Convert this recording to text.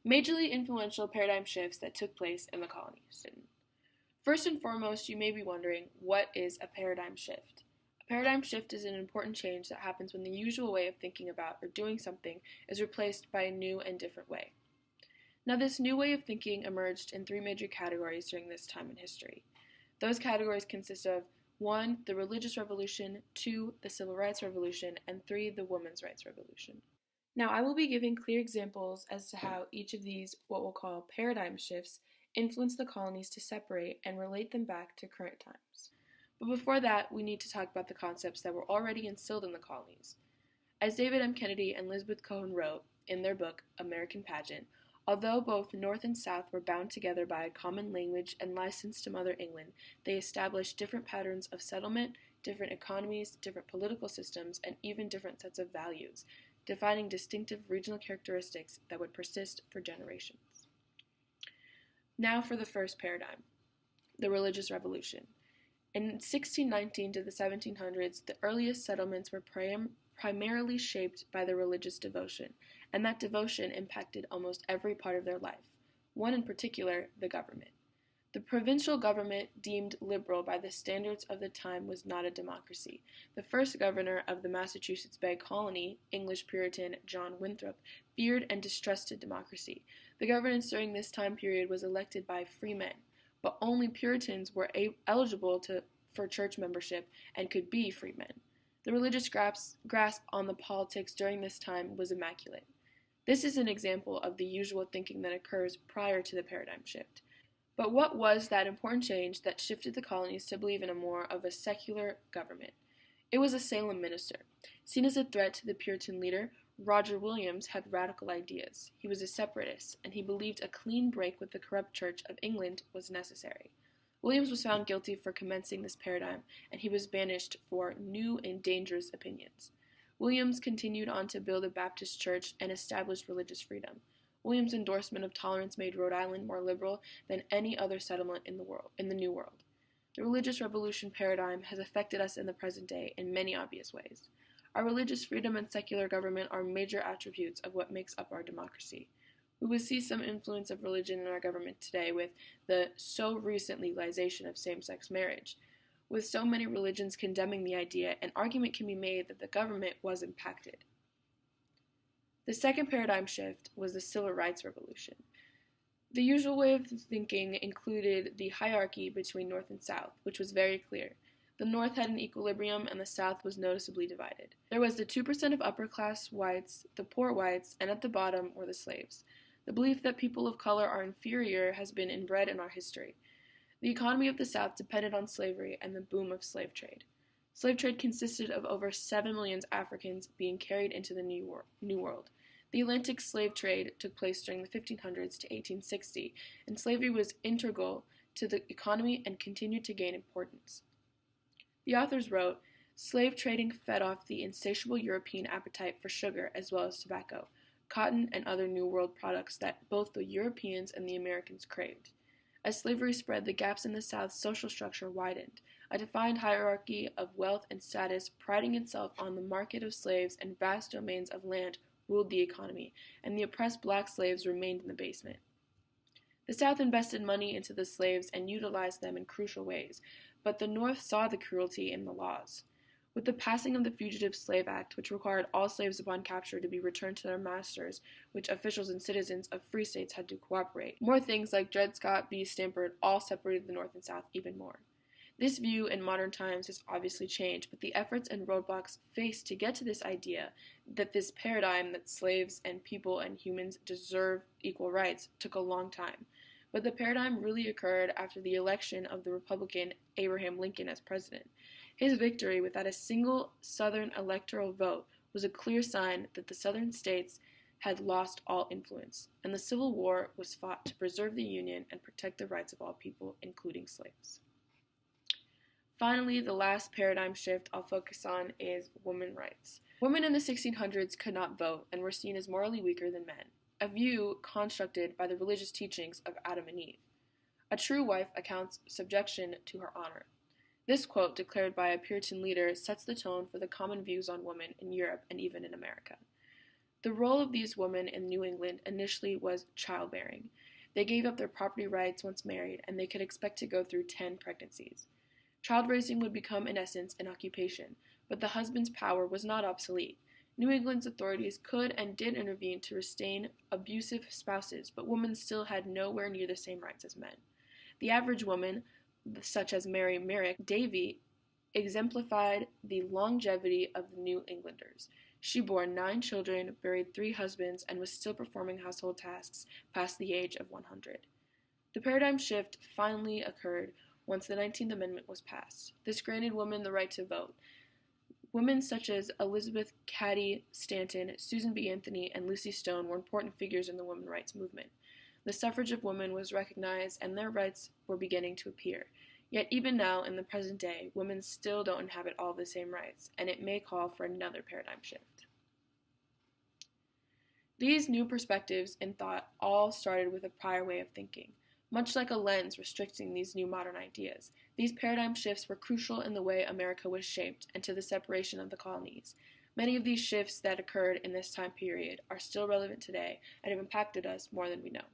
Majorly influential paradigm shifts that took place in the colonies. First and foremost, you may be wondering, what is a paradigm shift? A paradigm shift is an important change that happens when the usual way of thinking about or doing something is replaced by a new and different way. Now, this new way of thinking emerged in three major categories during this time in history. Those categories consist of 1. The Religious Revolution, 2. The Civil Rights Revolution, and 3. The Women's Rights Revolution. Now, I will be giving clear examples as to how each of these, what we'll call paradigm shifts, influenced the colonies to separate and relate them back to current times. But before that, we need to talk about the concepts that were already instilled in the colonies. As David M. Kennedy and Elizabeth Cohen wrote in their book, American Pageant, although both North and South were bound together by a common language and licensed to Mother England, they established different patterns of settlement, different economies, different political systems, and even different sets of values, defining distinctive regional characteristics that would persist for generations. Now for the first paradigm, the Religious Revolution. In 1619 to the 1700s, the earliest settlements were primarily shaped by the religious devotion, and that devotion impacted almost every part of their life, one in particular, the government. The provincial government, deemed liberal by the standards of the time, was not a democracy. The first governor of the Massachusetts Bay Colony, English Puritan John Winthrop, feared and distrusted democracy. The governance during this time period was elected by free men, but only Puritans were eligible for church membership and could be free men. The religious grasp on the politics during this time was immaculate. This is an example of the usual thinking that occurs prior to the paradigm shift. But what was that important change that shifted the colonies to believe in a more of a secular government? It was a Salem minister. Seen as a threat to the Puritan leader, Roger Williams had radical ideas. He was a separatist, and he believed a clean break with the corrupt Church of England was necessary. Williams was found guilty for commencing this paradigm, and he was banished for new and dangerous opinions. Williams continued on to build a Baptist church and establish religious freedom. Williams' endorsement of tolerance made Rhode Island more liberal than any other settlement in the New World. The religious revolution paradigm has affected us in the present day in many obvious ways. Our religious freedom and secular government are major attributes of what makes up our democracy. We would see some influence of religion in our government today with the so recent legalization of same-sex marriage. With so many religions condemning the idea, an argument can be made that the government was impacted. The second paradigm shift was the Civil Rights Revolution. The usual way of thinking included the hierarchy between North and South, which was very clear. The North had an equilibrium and the South was noticeably divided. There was the 2% of upper-class whites, the poor whites, and at the bottom were the slaves. The belief that people of color are inferior has been inbred in our history. The economy of the South depended on slavery and the boom of slave trade. Slave trade consisted of over 7 million Africans being carried into the New World. The Atlantic slave trade took place during the 1500s to 1860, and slavery was integral to the economy and continued to gain importance. The authors wrote, slave trading fed off the insatiable European appetite for sugar as well as tobacco, cotton, and other New World products that both the Europeans and the Americans craved. As slavery spread, the gaps in the South's social structure widened. A defined hierarchy of wealth and status, priding itself on the market of slaves and vast domains of land, ruled the economy, and the oppressed black slaves remained in the basement. The South invested money into the slaves and utilized them in crucial ways, but the North saw the cruelty in the laws. With the passing of the Fugitive Slave Act, which required all slaves upon capture to be returned to their masters, which officials and citizens of free states had to cooperate, more things like Dred Scott v. Stampford all separated the North and South even more. This view in modern times has obviously changed, but the efforts and roadblocks faced to get to this idea that this paradigm that slaves and people and humans deserve equal rights took a long time. But the paradigm really occurred after the election of the Republican Abraham Lincoln as president. His victory without a single Southern electoral vote was a clear sign that the Southern states had lost all influence, and the Civil War was fought to preserve the Union and protect the rights of all people, including slaves. Finally, the last paradigm shift I'll focus on is women's rights. Women in the 1600s could not vote and were seen as morally weaker than men, a view constructed by the religious teachings of Adam and Eve. A true wife accounts subjection to her honor. This quote, declared by a Puritan leader, sets the tone for the common views on women in Europe and even in America. The role of these women in New England initially was childbearing. They gave up their property rights once married, and they could expect to go through 10 pregnancies. Child raising would become, in essence, an occupation, but the husband's power was not obsolete. New England's authorities could and did intervene to restrain abusive spouses, but women still had nowhere near the same rights as men. The average woman, such as Mary Merrick Davy, exemplified the longevity of the New Englanders. She bore 9 children, buried 3 husbands, and was still performing household tasks past the age of 100. The paradigm shift finally occurred once the 19th Amendment was passed. This granted women the right to vote. Women such as Elizabeth Cady Stanton, Susan B. Anthony, and Lucy Stone were important figures in the women's rights movement. The suffrage of women was recognized, and their rights were beginning to appear. Yet even now, in the present day, women still don't inhabit all the same rights, and it may call for another paradigm shift. These new perspectives in thought all started with a prior way of thinking. Much like a lens restricting these new modern ideas, these paradigm shifts were crucial in the way America was shaped and to the separation of the colonies. Many of these shifts that occurred in this time period are still relevant today and have impacted us more than we know.